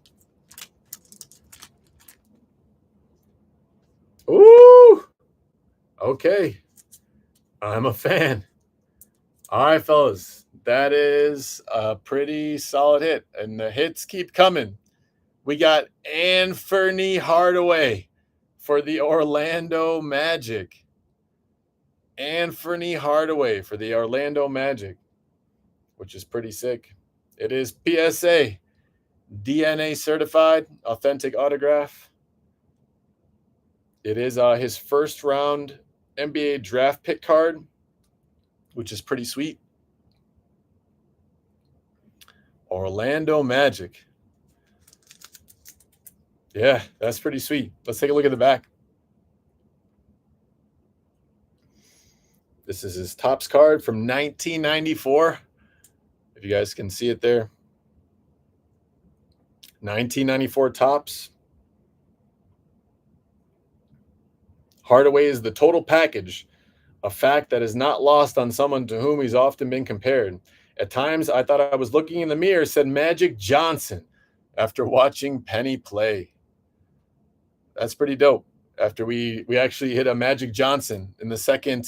Ooh! Okay. I'm a fan. All right, fellas. That is a pretty solid hit. And the hits keep coming. We got Anthony Hardaway for the Orlando Magic. Anthony Hardaway for the Orlando Magic, which is pretty sick. It is PSA, DNA certified, authentic autograph. It is his first round NBA draft pick card, which is pretty sweet. Orlando Magic. Yeah, that's pretty sweet. Let's take a look at the back. This is his Topps card from 1994. If you guys can see it there. 1994 Topps. Hardaway is the total package, a fact that is not lost on someone to whom he's often been compared. At times, I thought I was looking in the mirror, said Magic Johnson, after watching Penny play. That's pretty dope. After we actually hit a Magic Johnson in the second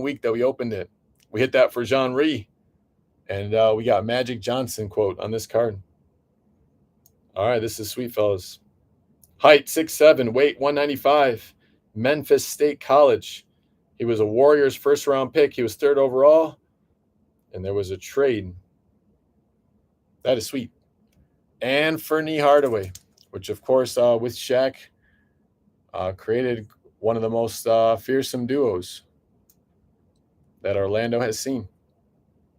week that we opened it. We hit that for Jean-Rie, and we got Magic Johnson quote on this card. All right, this is sweet, fellas. Height 6'7", weight 195, Memphis State College. He was a Warriors first-round pick. He was 3rd overall, and there was a trade. That is sweet. Anthony Hardaway, which, of course, with Shaq, created one of the most fearsome duos that Orlando has seen.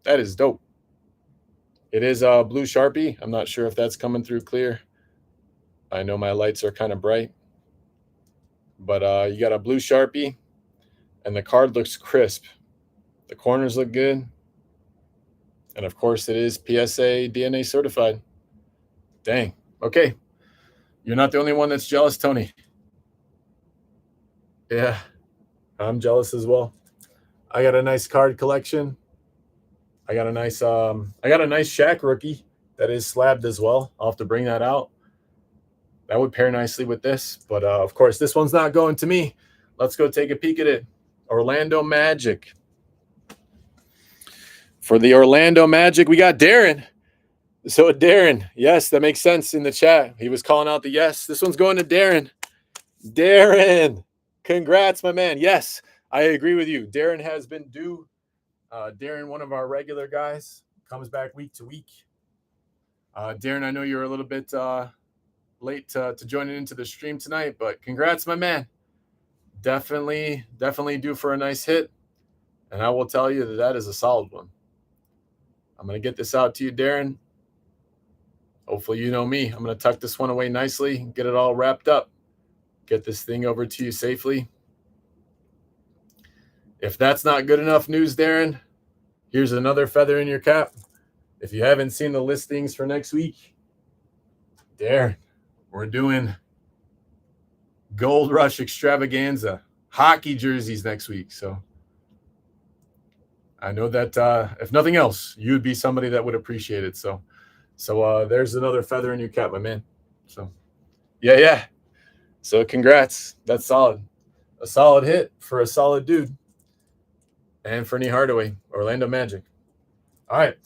That is dope. It is a blue Sharpie. I'm not sure if that's coming through clear. I know my lights are kind of bright. But you got a blue Sharpie, and the card looks crisp. The corners look good. And, of course, it is PSA DNA certified. Dang. Okay. You're not the only one that's jealous, Tony. Yeah, I'm jealous as well. I got a nice card collection. I got a nice Shaq rookie that is slabbed as well. I'll have to bring that out. That would pair nicely with this. But, of course, this one's not going to me. Let's go take a peek at it. Orlando Magic. For the Orlando Magic, we got Darren. So, Darren, yes, that makes sense in the chat. He was calling out the yes. This one's going to Darren. Darren, congrats, my man. Yes, I agree with you. Darren has been due. Darren, one of our regular guys, comes back week to week. Darren, I know you're a little bit late to joining into the stream tonight, but congrats, my man. Definitely due for a nice hit. And I will tell you that is a solid one. I'm going to get this out to you, Darren. Hopefully you know me. I'm going to tuck this one away nicely, get it all wrapped up, get this thing over to you safely. If that's not good enough news, Darren, here's another feather in your cap. If you haven't seen the listings for next week, Darren, we're doing Gold Rush Extravaganza hockey jerseys next week. So I know that if nothing else, you would be somebody that would appreciate it. So there's another feather in your cap, my man. So yeah. So congrats. That's solid. A solid hit for a solid dude. Anthony Hardaway, Orlando Magic. All right.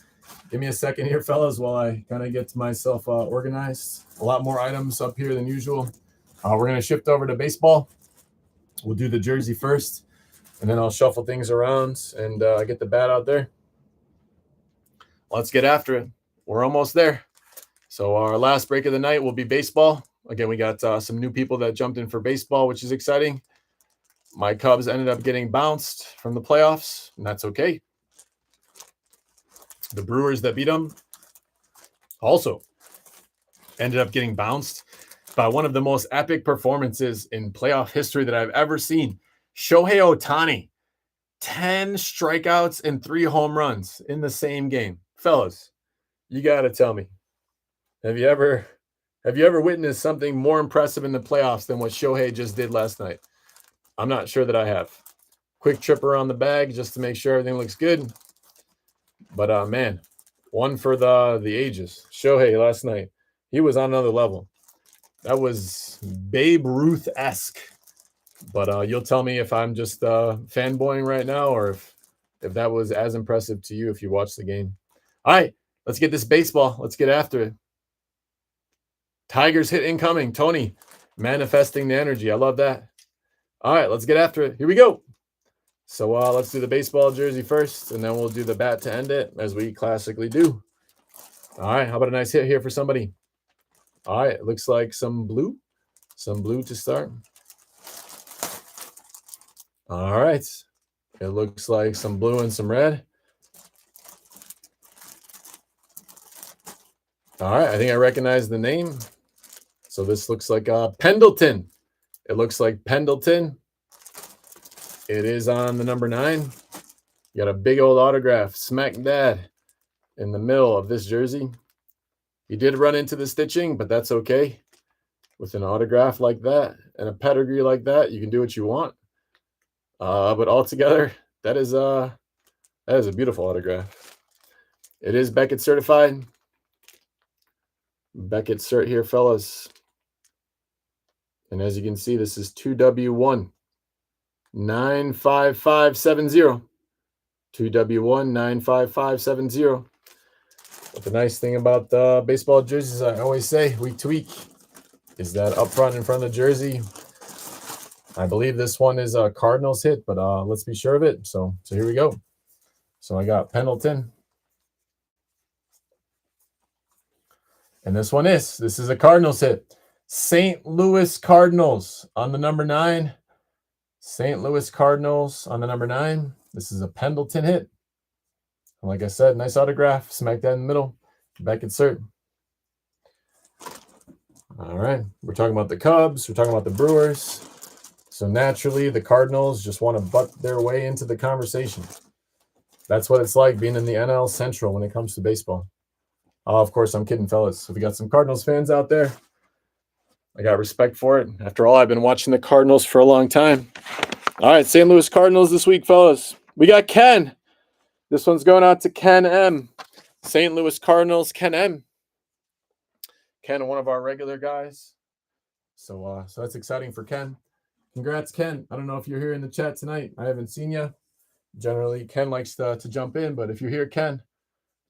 Give me a second here, fellas, while I kind of get myself organized. A lot more items up here than usual. We're going to shift over to baseball. We'll do the jersey first, and then I'll shuffle things around and get the bat out there. Let's get after it. We're almost there. So our last break of the night will be baseball. Again, we got some new people that jumped in for baseball, which is exciting. My Cubs ended up getting bounced from the playoffs, and that's okay. The Brewers that beat them also ended up getting bounced by one of the most epic performances in playoff history that I've ever seen. Shohei Ohtani, 10 strikeouts and 3 home runs in the same game. Fellas, you got to tell me, have you ever witnessed something more impressive in the playoffs than what Shohei just did last night? I'm not sure that I have. Quick trip around the bag just to make sure everything looks good. But man, one for the ages. Shohei last night, he was on another level. That was Babe Ruth-esque. But you'll tell me if I'm just fanboying right now or if that was as impressive to you if you watched the game. All right, let's get this baseball. Let's get after it. Tigers hit incoming. Tony, manifesting the energy. I love that. All right, let's get after it. Here we go. So let's do the baseball jersey first, and then we'll do the bat to end it, as we classically do. All right, how about a nice hit here for somebody? All right, it looks like some blue to start. All right, it looks like some blue and some red. All right, I think I recognize the name. So this looks like Pendleton. It looks like Pendleton. It is on the number 9. You got a big old autograph, smack dab, in the middle of this jersey. You did run into the stitching, but that's okay. With an autograph like that and a pedigree like that, you can do what you want. But altogether, that is a beautiful autograph. It is Beckett certified. Beckett cert here, fellas. And as you can see, this is 2W1 95570. 2W1 95570. But the nice thing about the baseball jerseys, I always say, week to week, is that up front in front of the jersey, I believe this one is a Cardinals hit, but let's be sure of it. So here we go. So I got Pendleton. And this is a Cardinals hit. St. Louis Cardinals on the number 9. St. Louis Cardinals on the number 9. This is a Pendleton hit. And like I said, nice autograph. Smack that in the middle. Beckett cert. All right. We're talking about the Cubs. We're talking about the Brewers. So naturally, the Cardinals just want to butt their way into the conversation. That's what it's like being in the NL Central when it comes to baseball. Of course, I'm kidding, fellas. If we got some Cardinals fans out there, I got respect for it. After all, I've been watching the Cardinals for a long time. All right, St. Louis Cardinals this week, fellas. We got Ken. This one's going out to Ken M. St. Louis Cardinals, Ken M. Ken, one of our regular guys. So that's exciting for Ken. Congrats, Ken. I don't know if you're here in the chat tonight. I haven't seen you. Generally, Ken likes to jump in, but if you're here, Ken,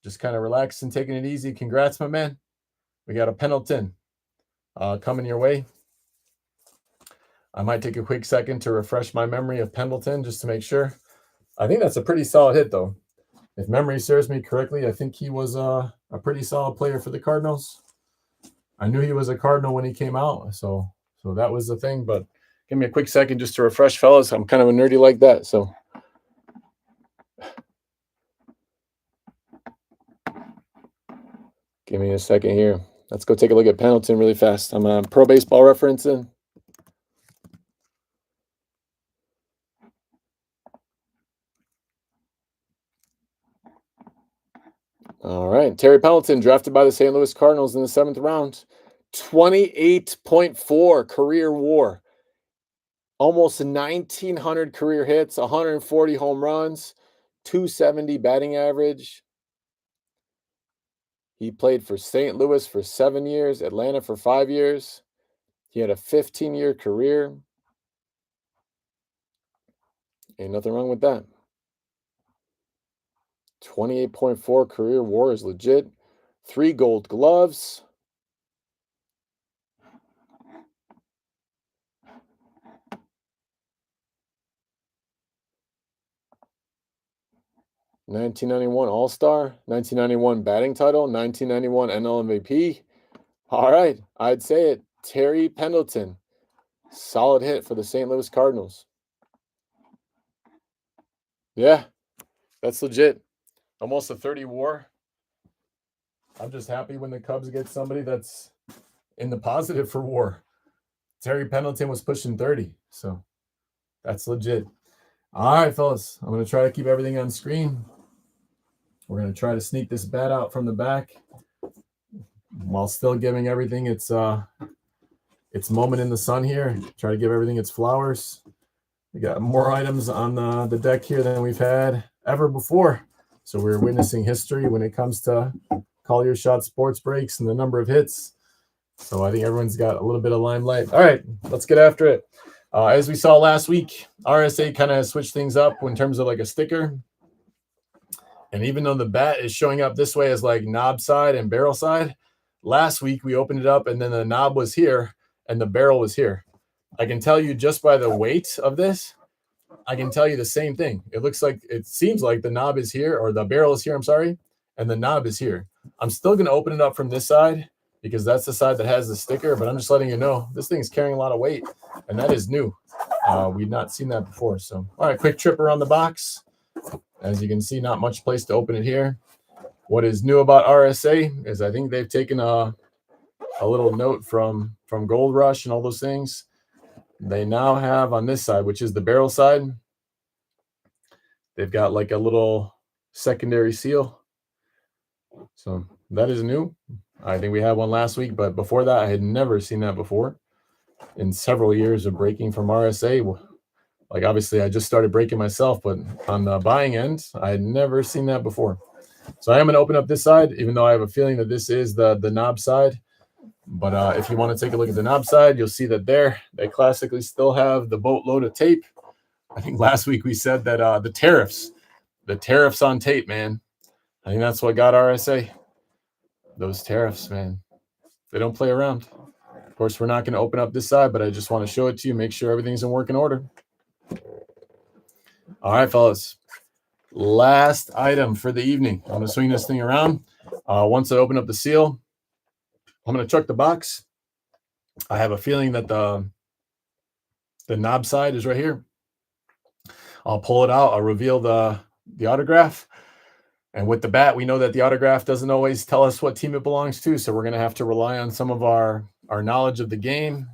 just kind of relax and taking it easy. Congrats, my man. We got a Pendleton coming your way. I might take a quick second to refresh my memory of Pendleton just to make sure. I think that's a pretty solid hit, though. If memory serves me correctly, I think he was a pretty solid player for the Cardinals. I knew he was a Cardinal when he came out, so that was the thing. But give me a quick second just to refresh, fellas. I'm kind of a nerdy like that, so. Give me a second here. Let's go take a look at Pendleton really fast. I'm a Pro Baseball Referencing. All right. Terry Pendleton, drafted by the St. Louis Cardinals in the 7th round. 28.4 career WAR. Almost 1,900 career hits, 140 home runs, 270 batting average. He played for St. Louis for 7 years, Atlanta for 5 years. He had a 15-year career. Ain't nothing wrong with that. 28.4 career WAR is legit. 3 gold gloves. $1991 All-Star, 1991 batting title, 1991 NL MVP. All right, I'd say it. Terry Pendleton, solid hit for the St. Louis Cardinals. Yeah, that's legit. Almost a 30 WAR. I'm just happy when the Cubs get somebody that's in the positive for WAR. Terry Pendleton was pushing 30, so that's legit. All right, fellas, I'm going to try to keep everything on screen. We're going to try to sneak this bat out from the back while still giving everything its moment in the sun here. Try to give everything its flowers. We got more items on the deck here than we've had ever before. So we're witnessing history when it comes to Call Your Shot sports breaks and the number of hits. So I think everyone's got a little bit of limelight. All right, let's get after it. As we saw last week, RSA kind of switched things up in terms of like a sticker. And even though the bat is showing up this way as like knob side and barrel side, last week we opened it up and then the knob was here and the barrel was here. I can tell you just by the weight of this, I can tell you the same thing. It seems like the knob is here, or the barrel is here, I'm sorry, and the knob is here. I'm still going to open it up from this side because that's the side that has the sticker, but I'm just letting you know this thing's carrying a lot of weight, and that is new. We've not seen that before. So, all right, quick trip around the box. As you can see, not much place to open it here. What is new about RSA is I think they've taken a little note from Gold Rush and all those things. They now have on this side, which is the barrel side, they've got like a little secondary seal. So that is new. I think we had one last week, but before that, I had never seen that before in several years of breaking from RSA. Like obviously I just started breaking myself, but on the buying end, I had never seen that before. So I am going to open up this side, even though I have a feeling that this is the knob side. But if you want to take a look at the knob side, you'll see that they classically still have the boatload of tape. I think last week we said that the tariffs on tape, man. I think that's what got RSA. Those tariffs, man. They don't play around. Of course, we're not going to open up this side, but I just want to show it to you, make sure everything's in working order. All right, fellas. Last item for the evening. I'm going to swing this thing around. Once I open up the seal, I'm going to chuck the box. I have a feeling that the knob side is right here. I'll pull it out. I'll reveal the autograph. And with the bat, we know that the autograph doesn't always tell us what team it belongs to. So we're going to have to rely on some of our knowledge of the game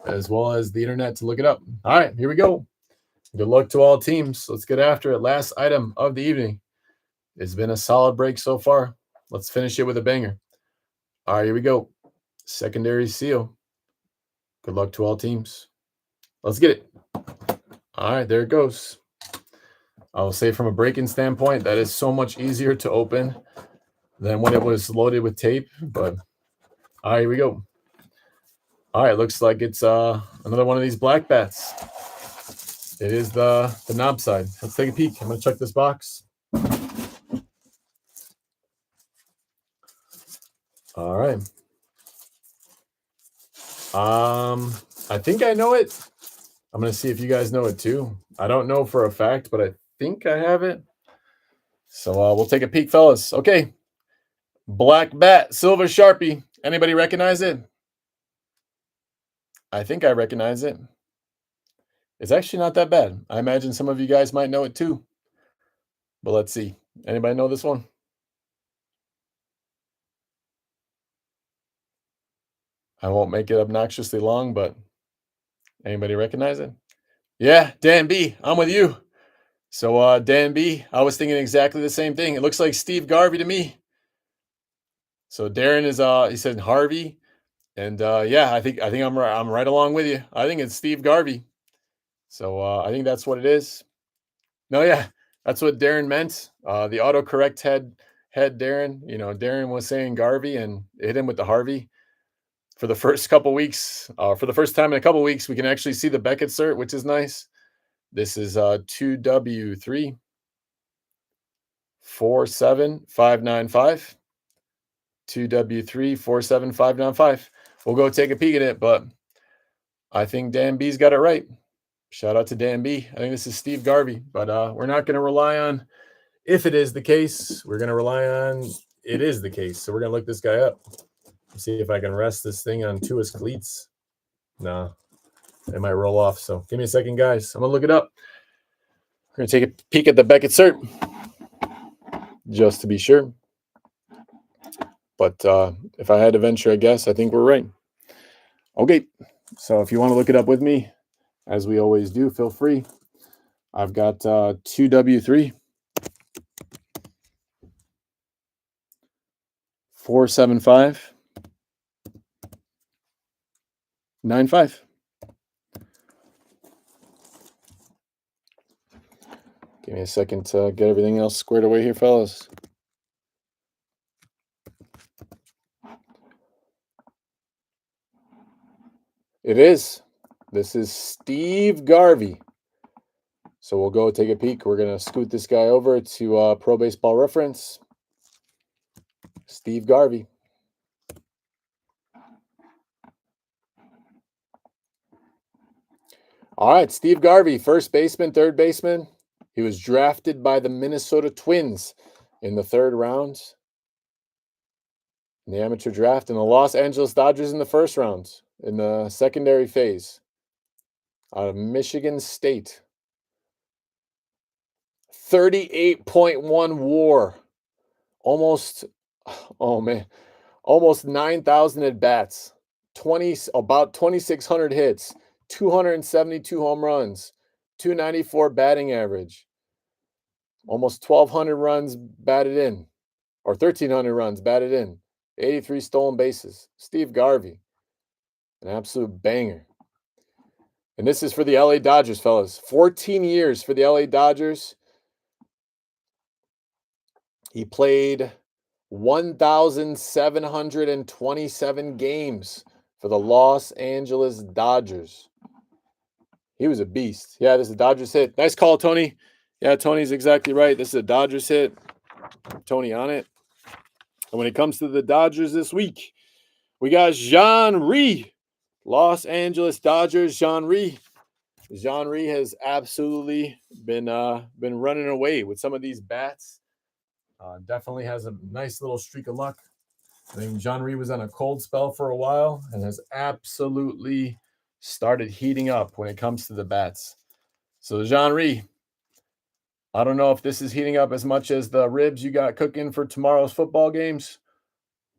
as well as the internet to look it up. All right, here we go. Good luck to all teams. Let's get after it. Last item of the evening. It's been a solid break so far. Let's finish it with a banger. All right, here we go. Secondary seal. Good luck to all teams. Let's get it. All right, there it goes. I will say from a break-in standpoint, that is so much easier to open than when it was loaded with tape. But all right, here we go. All right, looks like it's another one of these black bats. It is the knob side. Let's take a peek. I'm going to check this box. All right. I think I know it. I'm going to see if you guys know it too. I don't know for a fact, but I think I have it. So we'll take a peek, fellas. Okay. Black bat, silver Sharpie. Anybody recognize it? I think I recognize it. It's actually not that bad. I imagine some of you guys might know it too. But let's see. Anybody know this one? I won't make it obnoxiously long, but anybody recognize it? Yeah, Dan B. I'm with you. So Dan B, I was thinking exactly the same thing. It looks like Steve Garvey to me. So Darren is he said Harvey. And yeah, I think I'm right along with you. I think it's Steve Garvey. So I think that's what it is. No, yeah, that's what Darren meant. The autocorrect had Darren. You know, Darren was saying Garvey and it hit him with the Harvey. For the first couple weeks, for the first time in a couple weeks, we can actually see the Beckett cert, which is nice. This is 2W3 47595. 2W3 47595. We'll go take a peek at it, but I think Dan B's got it right. Shout out to Dan B. I think this is Steve Garvey, but we're not going to rely on if it is the case. We're going to rely on it is the case. So we're going to look this guy up. See if I can rest this thing on two of his cleats. No, it might roll off. So give me a second, guys. I'm going to look it up. We're going to take a peek at the Beckett cert just to be sure. But if I had to venture a guess, I think we're right. Okay, so if you want to look it up with me, as we always do, feel free. I've got 2W3, 475, 95. Give me a second to get everything else squared away here, fellas. It is. This is Steve Garvey. So we'll go take a peek. We're going to scoot this guy over to Pro Baseball Reference. Steve Garvey. All right, Steve Garvey, first baseman, third baseman. He was drafted by the Minnesota Twins in the 3rd round in the amateur draft, and the Los Angeles Dodgers in the 1st round in the secondary phase out of Michigan State. 38.1 WAR. Almost 9,000 at bats. About 2,600 hits. 272 home runs, 294 batting average, almost 1,200 runs batted in, or 1,300 runs batted in, 83 stolen bases. Steve Garvey, an absolute banger. And this is for the LA Dodgers, fellas. 14 years for the LA Dodgers. He played 1,727 games for the Los Angeles Dodgers. He was a beast. Yeah, this is a Dodgers hit. Nice call, Tony. Yeah, Tony's exactly right. This is a Dodgers hit. Tony on it. And when it comes to the Dodgers this week, we got Jean-Ry. Los Angeles Dodgers, Jean-Ry. Jean-Ry has absolutely been running away with some of these bats. Definitely has a nice little streak of luck. I think Jean-Ry was on a cold spell for a while and has absolutely started heating up when it comes to the bats. So Jean-Ry, I don't know if this is heating up as much as the ribs you got cooking for tomorrow's football games,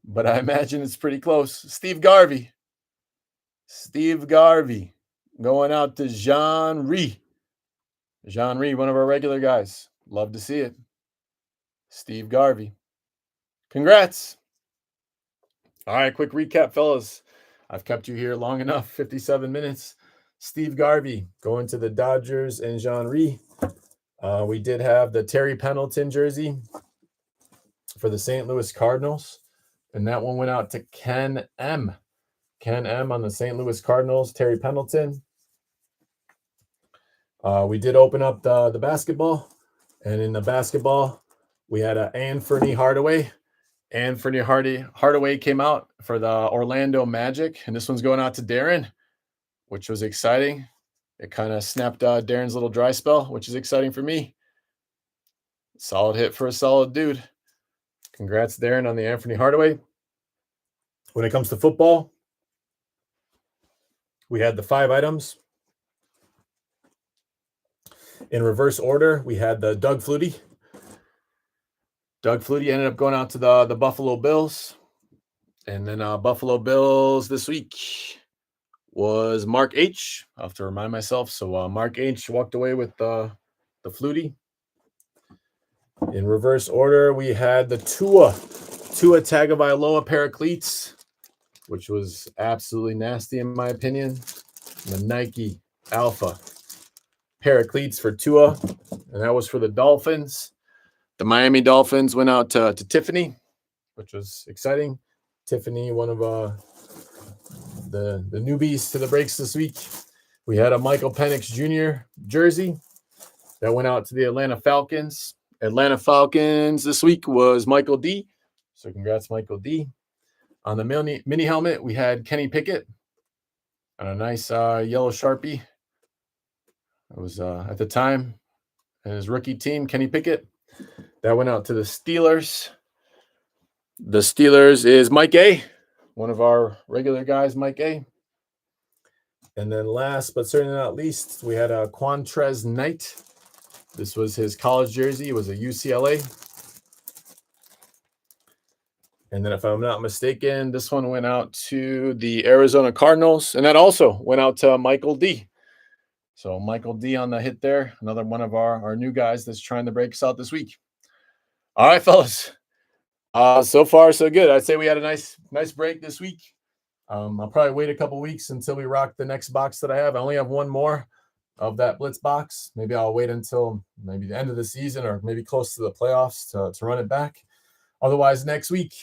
but I imagine it's pretty close. Steve Garvey. Steve Garvey going out to Jean-Ry. Jean-Ry, one of our regular guys. Love to see it. Steve Garvey. Congrats. All right, quick recap, fellas. I've kept you here long enough, 57 minutes. Steve Garvey going to the Dodgers and Jean-Ry. We did have the Terry Pendleton jersey for the St. Louis Cardinals, and that one went out to Ken M. Ken M on the St. Louis Cardinals, Terry Pendleton. We did open up the basketball, and in the basketball, we had Anthony Hardaway. Anthony Hardaway came out for the Orlando Magic, and this one's going out to Darren, which was exciting. It kind of snapped Darren's little dry spell, which is exciting for me. Solid hit for a solid dude. Congrats, Darren, on the Anthony Hardaway. When it comes to football, we had the 5 items. In reverse order, we had the Doug Flutie. Doug Flutie ended up going out to the Buffalo Bills. And then Buffalo Bills this week was Mark H. I'll have to remind myself. So Mark H. walked away with the Flutie. In reverse order, we had the Tua Tagovailoa pair of cleats, which was absolutely nasty in my opinion. The Nike Alpha pair of cleats for Tua, and that was for the Dolphins. The Miami Dolphins went out to Tiffany, which was exciting. Tiffany, one of the newbies to the breaks this week. We had a Michael Penix Jr. jersey that went out to the Atlanta Falcons. Atlanta Falcons this week was Michael D. So congrats, Michael D. On the mini helmet, we had Kenny Pickett on a nice yellow Sharpie. It was at the time his rookie team, Kenny Pickett. That went out to the Steelers. The Steelers is Mike A., one of our regular guys, Mike A. And then last but certainly not least, we had a Quantrez Knight. This was his college jersey. It was a UCLA. And then if I'm not mistaken, this one went out to the Arizona Cardinals, and that also went out to Michael D. So Michael D on the hit there, another one of our new guys that's trying to break us out this week. All right, fellas. So far so good. I'd say we had a nice break this week. I'll probably wait a couple weeks until we rock the next box that I have. I only have one more of that Blitz box. Maybe I'll wait until maybe the end of the season or maybe close to the playoffs to run it back. Otherwise, next week,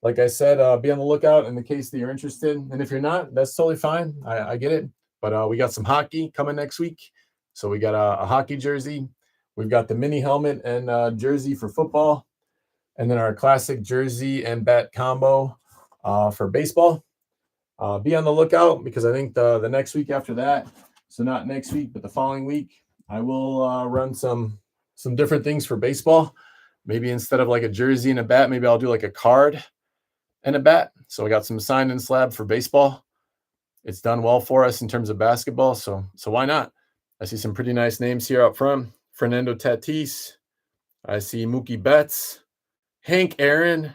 like I said, be on the lookout in the case that you're interested. And if you're not, that's totally fine. I get it. But we got some hockey coming next week. So we got a hockey jersey. We've got the mini helmet and jersey for football. And then our classic jersey and bat combo for baseball. Be on the lookout because I think the next week after that, so not next week, but the following week, I will run some different things for baseball. Maybe instead of like a jersey and a bat, maybe I'll do like a card and a bat. So I got some signed and slab for baseball. It's done well for us in terms of basketball. So why not? I see some pretty nice names here up front. Fernando Tatis. I see Mookie Betts, Hank Aaron,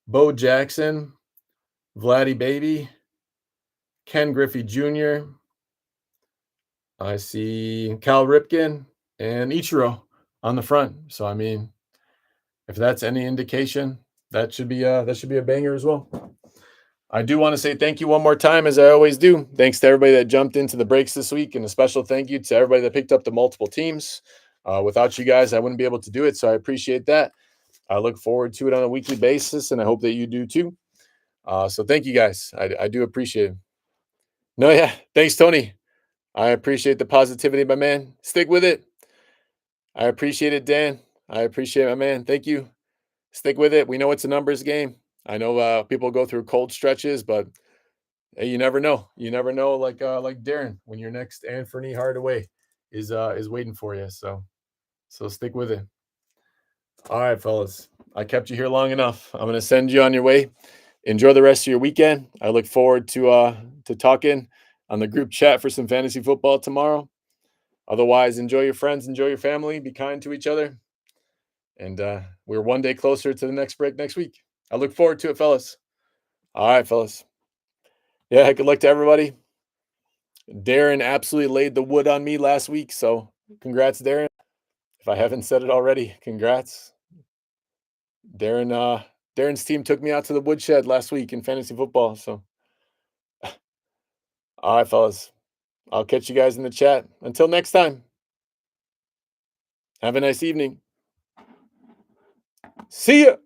Bo Jackson, Vladdy Baby, Ken Griffey Jr. I see Cal Ripken and Ichiro on the front. So I mean, if that's any indication, that should be a banger as well. I do want to say thank you one more time, as I always do. Thanks to everybody that jumped into the breaks this week, and a special thank you to everybody that picked up the multiple teams. Without you guys, I wouldn't be able to do it, so I appreciate that. I look forward to it on a weekly basis, and I hope that you do too. So thank you guys. I do appreciate it. No, yeah. Thanks, Tony. I appreciate the positivity, my man. Stick with it. I appreciate it, Dan. I appreciate it, my man. Thank you. Stick with it. We know it's a numbers game. I know people go through cold stretches, but hey, you never know. You never know. Like Darren, when your next Anthony Hardaway is waiting for you. So stick with it. All right, fellas. I kept you here long enough. I'm gonna send you on your way. Enjoy the rest of your weekend. I look forward to talking on the group chat for some fantasy football tomorrow. Otherwise, enjoy your friends, enjoy your family, be kind to each other. And we're one day closer to the next break next week. I look forward to it, fellas. All right, fellas. Yeah, good luck to everybody. Darren absolutely laid the wood on me last week, so congrats, Darren. If I haven't said it already, congrats. Darren's team took me out to the woodshed last week in fantasy football. So, all right, fellas. I'll catch you guys in the chat. Until next time, have a nice evening. See ya.